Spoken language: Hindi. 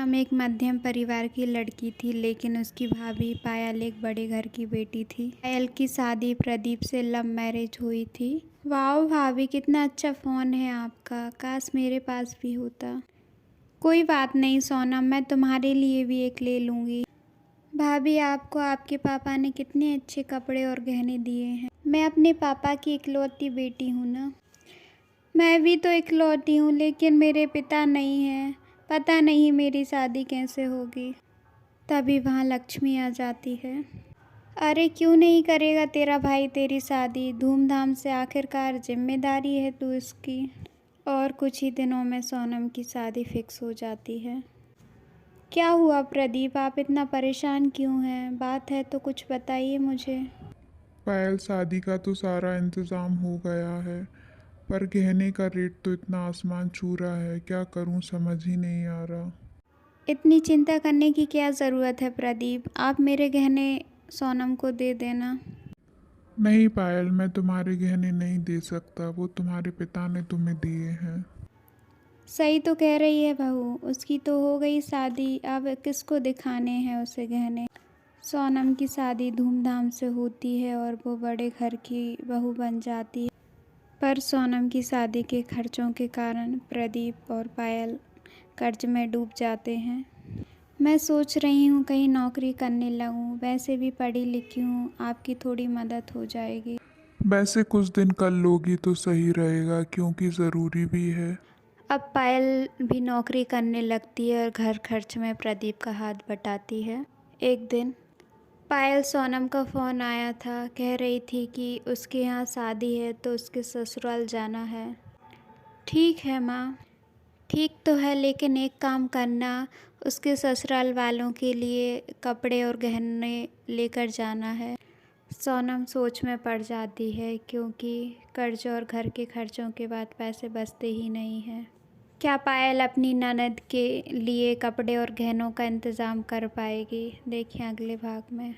सोनम एक मध्यम परिवार की लड़की थी, लेकिन उसकी भाभी पायल एक बड़े घर की बेटी थी। पायल की शादी प्रदीप से लव मैरिज हुई थी। वाह भाभी, कितना अच्छा फ़ोन है आपका, काश मेरे पास भी होता। कोई बात नहीं सोनम, मैं तुम्हारे लिए भी एक ले लूँगी। भाभी, आपको आपके पापा ने कितने अच्छे कपड़े और गहने दिए हैं। मैं अपने पापा की इकलौती बेटी हूँ ना। मैं भी तो इकलौती हूँ, लेकिन मेरे पिता नहीं हैं। पता नहीं मेरी शादी कैसे होगी। तभी वहाँ लक्ष्मी आ जाती है। अरे क्यों नहीं करेगा तेरा भाई तेरी शादी धूमधाम से, आखिरकार जिम्मेदारी है तू इसकी। और कुछ ही दिनों में सोनम की शादी फिक्स हो जाती है। क्या हुआ प्रदीप, आप इतना परेशान क्यों हैं? बात है तो कुछ बताइए मुझे। पायल, शादी का तो सारा इंतज़ाम हो गया है, पर गहने का रेट तो इतना आसमान छू रहा है, क्या करूं समझ ही नहीं आ रहा। इतनी चिंता करने की क्या ज़रूरत है प्रदीप, आप मेरे गहने सोनम को दे देना। नहीं पायल, मैं तुम्हारे गहने नहीं दे सकता, वो तुम्हारे पिता ने तुम्हें दिए हैं। सही तो कह रही है बहू, उसकी तो हो गई शादी, अब किसको दिखाने हैं उसे गहने। सोनम की शादी धूमधाम से होती है और वो बड़े घर की बहू बन जाती है। पर सोनम की शादी के खर्चों के कारण प्रदीप और पायल कर्ज में डूब जाते हैं। मैं सोच रही हूँ कहीं नौकरी करने लगूँ, वैसे भी पढ़ी लिखी हूँ, आपकी थोड़ी मदद हो जाएगी। वैसे कुछ दिन कर लोगी तो सही रहेगा, क्योंकि ज़रूरी भी है। अब पायल भी नौकरी करने लगती है और घर खर्च में प्रदीप का हाथ बटाती है। एक दिन पायल सोनम का फ़ोन आया था, कह रही थी कि उसके यहाँ शादी है तो उसके ससुराल जाना है। ठीक है माँ, ठीक तो है, लेकिन एक काम करना, उसके ससुराल वालों के लिए कपड़े और गहने लेकर जाना है। सोनम सोच में पड़ जाती है, क्योंकि कर्ज और घर के खर्चों के बाद पैसे बचते ही नहीं हैं। क्या पायल अपनी ननद के लिए कपड़े और गहनों का इंतज़ाम कर पाएगी? देखिए अगले भाग में।